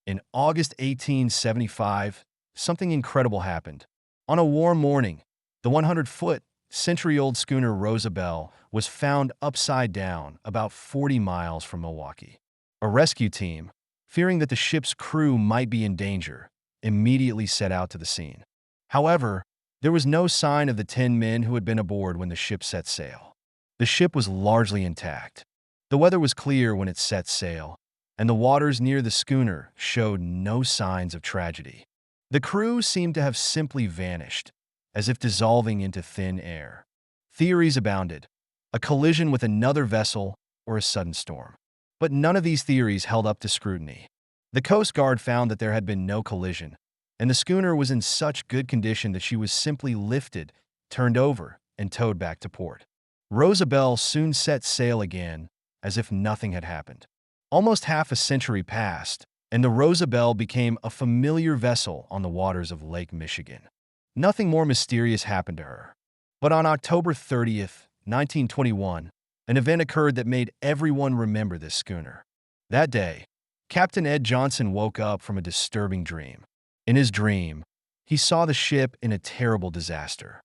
In August 1875, something incredible happened. On a warm morning, the 100-foot, century-old schooner Rosabelle was found upside down about 40 miles from Milwaukee. A rescue team, fearing that the ship's crew might be in danger, immediately set out to the scene. However, there was no sign of the 10 men who had been aboard when the ship set sail. The ship was largely intact. The weather was clear when it set sail, and the waters near the schooner showed no signs of tragedy. The crew seemed to have simply vanished, as if dissolving into thin air. Theories abounded: a collision with another vessel or a sudden storm. But none of these theories held up to scrutiny. The Coast Guard found that there had been no collision, and the schooner was in such good condition that she was simply lifted, turned over, and towed back to port. Rosabelle soon set sail again, as if nothing had happened. Almost half a century passed, and the Rosabelle became a familiar vessel on the waters of Lake Michigan. Nothing more mysterious happened to her. But on October 30th, 1921, an event occurred that made everyone remember this schooner. That day, Captain Ed Johnson woke up from a disturbing dream. In his dream, he saw the ship in a terrible disaster.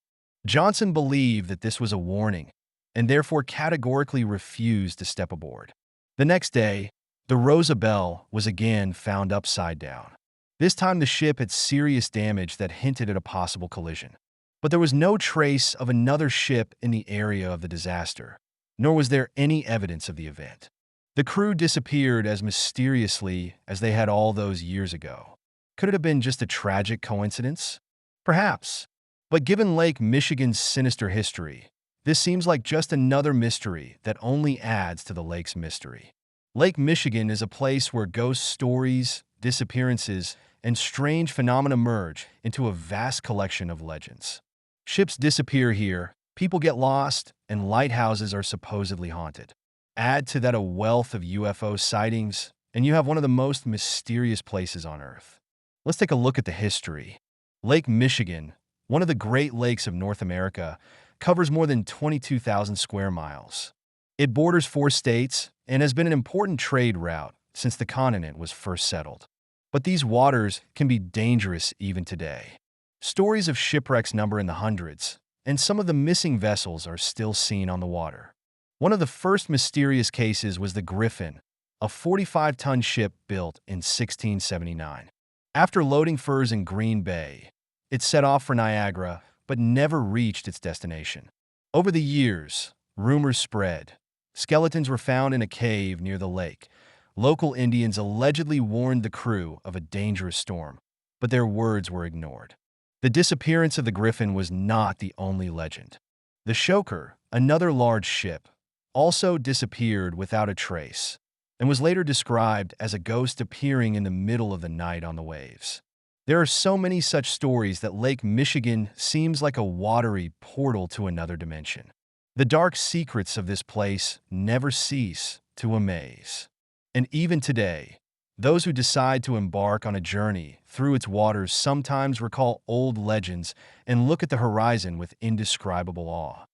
Johnson believed that this was a warning, and therefore categorically refused to step aboard. The next day, the Rosabelle was again found upside down. This time the ship had serious damage that hinted at a possible collision. But there was no trace of another ship in the area of the disaster, nor was there any evidence of the event. The crew disappeared as mysteriously as they had all those years ago. Could it have been just a tragic coincidence? Perhaps. But given Lake Michigan's sinister history, this seems like just another mystery that only adds to the lake's mystery. Lake Michigan is a place where ghost stories, disappearances, and strange phenomena merge into a vast collection of legends. Ships disappear here, people get lost, and lighthouses are supposedly haunted. Add to that a wealth of UFO sightings, and you have one of the most mysterious places on Earth. Let's take a look at the history. Lake Michigan, one of the Great Lakes of North America, covers more than 22,000 square miles. It borders 4 states and has been an important trade route since the continent was first settled. But these waters can be dangerous even today. Stories of shipwrecks number in the hundreds, and some of the missing vessels are still seen on the water. One of the first mysterious cases was the Griffin, a 45-ton ship built in 1679. After loading furs in Green Bay, it set off for Niagara but never reached its destination. Over the years, rumors spread. Skeletons were found in a cave near the lake. Local Indians allegedly warned the crew of a dangerous storm, but their words were ignored. The disappearance of the Griffin was not the only legend. The Shoker, another large ship, also disappeared without a trace and was later described as a ghost appearing in the middle of the night on the waves. There are so many such stories that Lake Michigan seems like a watery portal to another dimension. The dark secrets of this place never cease to amaze. And even today, those who decide to embark on a journey through its waters sometimes recall old legends and look at the horizon with indescribable awe.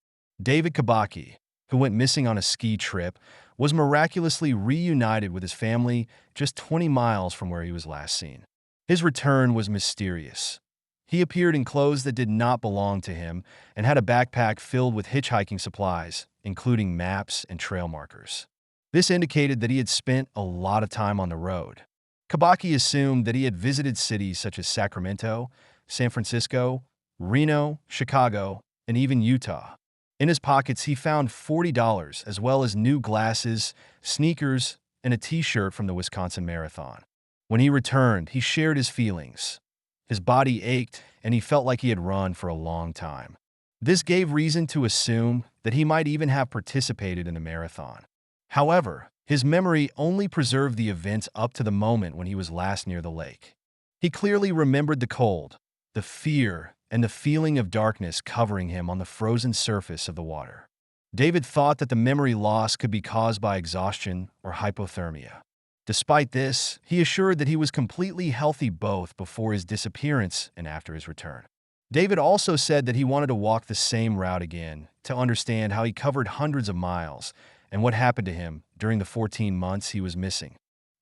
David Kabaki, who went missing on a ski trip, was miraculously reunited with his family just 20 miles from where he was last seen. His return was mysterious. He appeared in clothes that did not belong to him and had a backpack filled with hitchhiking supplies, including maps and trail markers. This indicated that he had spent a lot of time on the road. Kabaki assumed that he had visited cities such as Sacramento, San Francisco, Reno, Chicago, and even Utah. In his pockets, he found $40 as well as new glasses, sneakers, and a t-shirt from the Wisconsin Marathon. When he returned, he shared his feelings. His body ached, and he felt like he had run for a long time. This gave reason to assume that he might even have participated in the marathon. However, his memory only preserved the events up to the moment when he was last near the lake. He clearly remembered the cold, the fear, and the feeling of darkness covering him on the frozen surface of the water. David thought that the memory loss could be caused by exhaustion or hypothermia. Despite this, he assured that he was completely healthy both before his disappearance and after his return. David also said that he wanted to walk the same route again to understand how he covered hundreds of miles and what happened to him during the 14 months he was missing.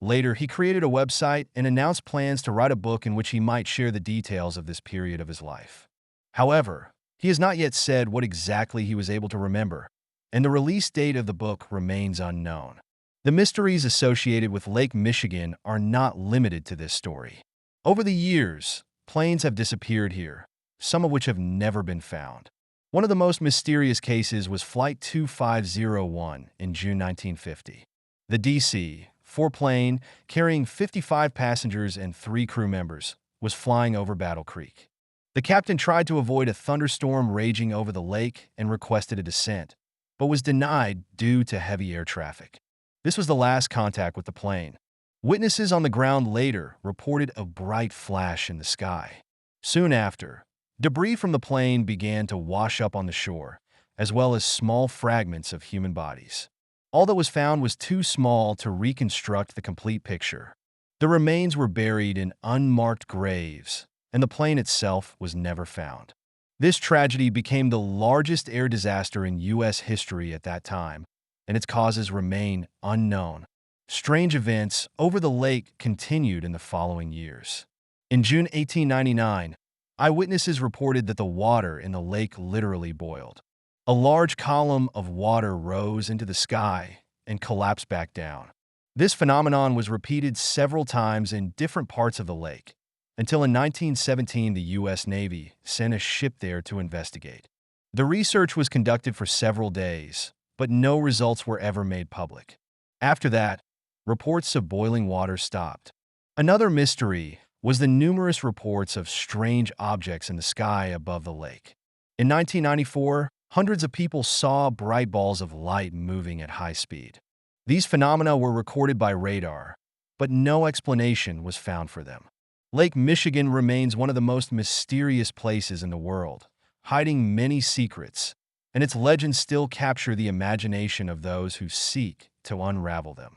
Later, he created a website and announced plans to write a book in which he might share the details of this period of his life. However, he has not yet said what exactly he was able to remember, and the release date of the book remains unknown. The mysteries associated with Lake Michigan are not limited to this story. Over the years, planes have disappeared here, some of which have never been found. One of the most mysterious cases was Flight 2501 in June 1950. The DC-4 plane, carrying 55 passengers and 3 crew members, was flying over Battle Creek. The captain tried to avoid a thunderstorm raging over the lake and requested a descent, but was denied due to heavy air traffic. This was the last contact with the plane. Witnesses on the ground later reported a bright flash in the sky. Soon after, debris from the plane began to wash up on the shore, as well as small fragments of human bodies. All that was found was too small to reconstruct the complete picture. The remains were buried in unmarked graves, and the plane itself was never found. This tragedy became the largest air disaster in U.S. history at that time, and its causes remain unknown. Strange events over the lake continued in the following years. In June 1899, eyewitnesses reported that the water in the lake literally boiled. A large column of water rose into the sky and collapsed back down. This phenomenon was repeated several times in different parts of the lake, until in 1917 the U.S. Navy sent a ship there to investigate. The research was conducted for several days, but no results were ever made public. After that, reports of boiling water stopped. Another mystery was the numerous reports of strange objects in the sky above the lake. In 1994, hundreds of people saw bright balls of light moving at high speed. These phenomena were recorded by radar, but no explanation was found for them. Lake Michigan remains one of the most mysterious places in the world, hiding many secrets, and its legends still capture the imagination of those who seek to unravel them.